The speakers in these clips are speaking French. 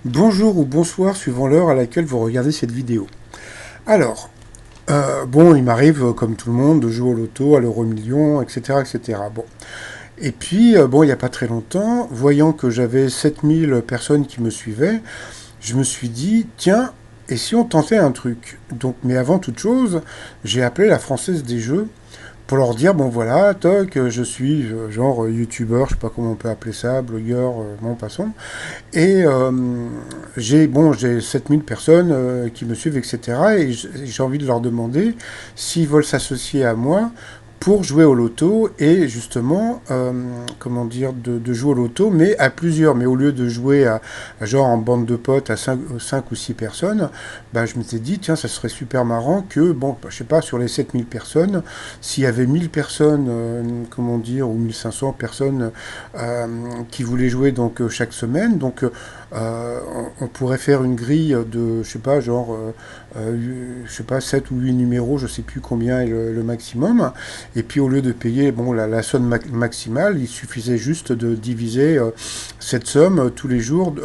Bonjour ou bonsoir suivant l'heure à laquelle vous regardez cette vidéo. Alors, bon, il m'arrive, comme tout le monde, de jouer au loto, à l'euro-million, etc., etc. Bon. Et puis, bon, il n'y a pas très longtemps, voyant que j'avais 7000 personnes qui me suivaient, je me suis dit, tiens, et si on tentait un truc? Donc, mais avant toute chose, j'ai appelé la Française des Jeux pour leur dire, bon voilà, toc, je suis genre youtubeur, je sais pas comment on peut appeler ça, blogueur, bon, passons. Et j'ai 7000 personnes qui me suivent, etc. Et j'ai envie de leur demander s'ils veulent s'associer à moi pour jouer au loto et justement, comment dire, de jouer au loto, mais à plusieurs. Mais au lieu de jouer à genre en bande de potes à 5 ou 6 personnes, bah, je m'étais dit, tiens, ça serait super marrant que, bon, bah, je sais pas, sur les 7000 personnes, s'il y avait 1000 personnes, comment dire, ou 1500 personnes qui voulaient jouer donc chaque semaine, donc on pourrait faire une grille de, je sais pas, genre, je sais pas, 7 ou 8 numéros, je sais plus combien est le maximum. Et puis au lieu de payer bon, la somme maximale, il suffisait juste de diviser cette somme tous les jours,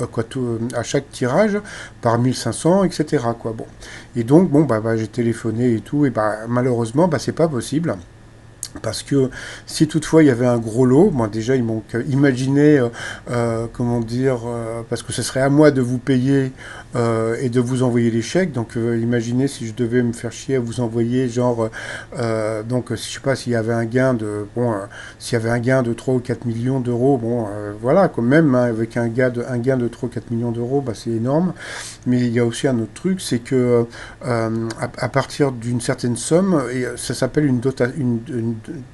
à chaque tirage, par 1500, etc. Quoi. Bon. Et donc, bon, bah, j'ai téléphoné et tout, et bah, malheureusement, bah, c'est pas possible. Parce que si toutefois il y avait un gros lot, moi déjà ils m'ont imaginé, comment dire, parce que ce serait à moi de vous payer et de vous envoyer les chèques, donc imaginez si je devais me faire chier à vous envoyer genre, donc je sais pas s'il y avait un gain de, bon, s'il y avait un gain de 3 ou 4 millions d'euros, bon, voilà, quand même, hein, avec un gain de 3 ou 4 millions d'euros, bah, c'est énorme, mais il y a aussi un autre truc, c'est que à partir d'une certaine somme, et ça s'appelle une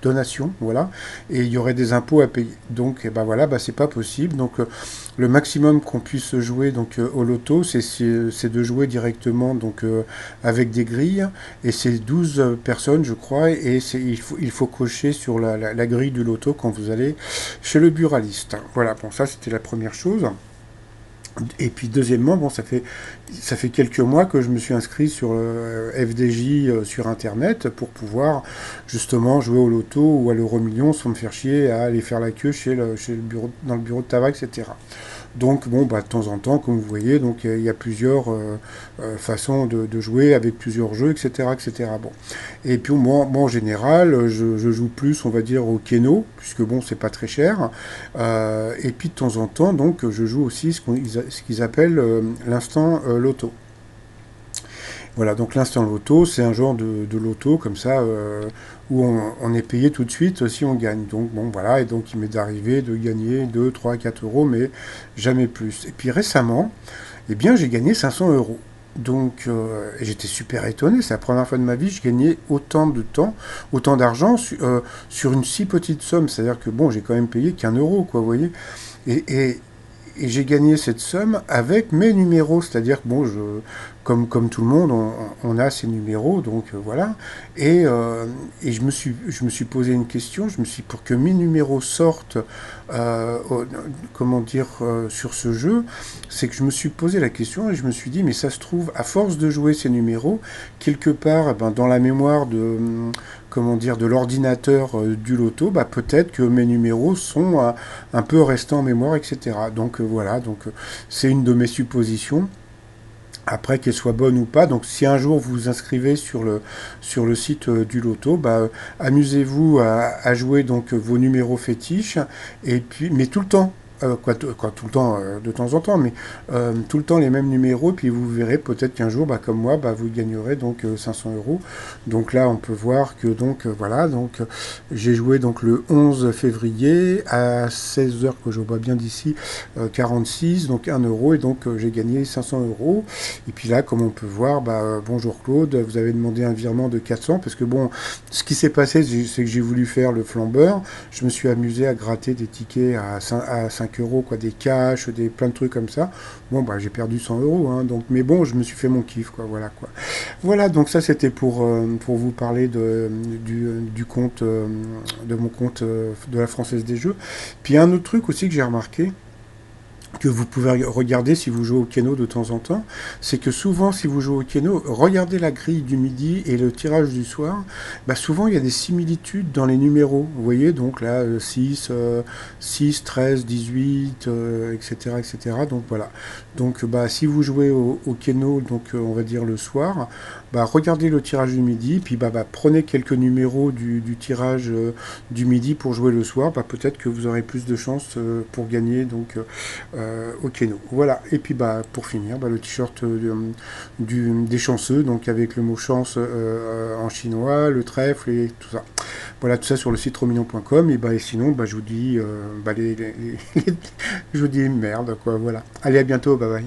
donation, voilà, et il y aurait des impôts à payer. Donc, et ben voilà, bah, c'est pas possible. Donc, le maximum qu'on puisse jouer donc au loto, c'est de jouer directement donc avec des grilles, et c'est 12 personnes, je crois, et il faut cocher sur la grille du loto quand vous allez chez le buraliste. Voilà, bon, ça c'était la première chose. Et puis deuxièmement, bon, ça fait quelques mois que je me suis inscrit sur FDJ sur Internet pour pouvoir justement jouer au loto ou à l'euro-million sans me faire chier à aller faire la queue chez le bureau, dans le bureau de tabac, etc. Donc bon, bah, de temps en temps, comme vous voyez, donc il y a plusieurs façons de jouer avec plusieurs jeux, etc., etc. Bon. Et puis moi en général, je joue plus, on va dire, au Keno, puisque bon, c'est pas très cher. Et puis de temps en temps, donc, je joue aussi ce qu'ils appellent l'instant loto. Voilà, donc l'instant loto, c'est un genre de loto comme ça où on est payé tout de suite si on gagne. Donc bon, voilà, et donc il m'est arrivé de gagner 2, 3, 4 euros, mais jamais plus. Et puis récemment, eh bien, j'ai gagné 500 euros. Donc, j'étais super étonné. C'est la première fois de ma vie que je gagnais autant de temps, autant d'argent sur une si petite somme. C'est-à-dire que bon, j'ai quand même payé qu'un euro, quoi, vous voyez. Et, et, et j'ai gagné cette somme avec mes numéros. C'est-à-dire que bon, comme tout le monde, on a ces numéros, donc voilà. Et je me suis posé une question. Je me suis pour que mes numéros sortent, euh, comment dire, sur ce jeu, c'est que je me suis posé la question et je me suis dit, mais ça se trouve, à force de jouer ces numéros, quelque part, eh ben, dans la mémoire de, comment dire, de l'ordinateur du loto, bah, peut-être que mes numéros sont un peu restés en mémoire, etc. Donc voilà, donc c'est une de mes suppositions. Après, qu'elle soit bonne ou pas, donc si un jour vous vous inscrivez sur le site du loto, bah, amusez-vous à jouer donc vos numéros fétiches, et puis, mais tout le temps, quoi, tout le temps, de temps en temps, mais tout le temps les mêmes numéros, puis vous verrez peut-être qu'un jour, bah, comme moi, bah, vous gagnerez donc 500 euros. Donc là, on peut voir que donc voilà, donc j'ai joué donc le 11 février à 16 heures que je vois bien d'ici, 46, donc 1 euro, et donc j'ai gagné 500 euros. Et puis là, comme on peut voir, bah, bonjour Claude, vous avez demandé un virement de 400, parce que bon, ce qui s'est passé, c'est que j'ai voulu faire le flambeur, je me suis amusé à gratter des tickets à 5 euros, quoi, des cash, plein de trucs comme ça. Bon, bah, j'ai perdu 100 euros, hein, donc, mais bon, je me suis fait mon kiff, quoi, voilà, quoi. Voilà, donc ça, c'était pour vous parler du compte, de mon compte de la Française des Jeux. Puis il y a un autre truc aussi que j'ai remarqué, que vous pouvez regarder si vous jouez au Keno de temps en temps, c'est que souvent, si vous jouez au Keno, regardez la grille du midi et le tirage du soir, bah souvent il y a des similitudes dans les numéros. Vous voyez, donc là, 6, 6, 13, 18, etc., etc. Donc voilà. Donc bah, si vous jouez au Keno, donc on va dire le soir, bah, regardez le tirage du midi, puis bah, prenez quelques numéros du tirage du midi pour jouer le soir, bah, peut-être que vous aurez plus de chances pour gagner donc au Keno. Voilà, et puis bah, pour finir, bah, le t-shirt des chanceux, donc avec le mot chance en chinois, le trèfle et tout ça. Voilà, tout ça sur le site romignon.com, et, bah, et sinon, bah, je vous dis, je vous dis merde, quoi, voilà. Allez, à bientôt, bye bye.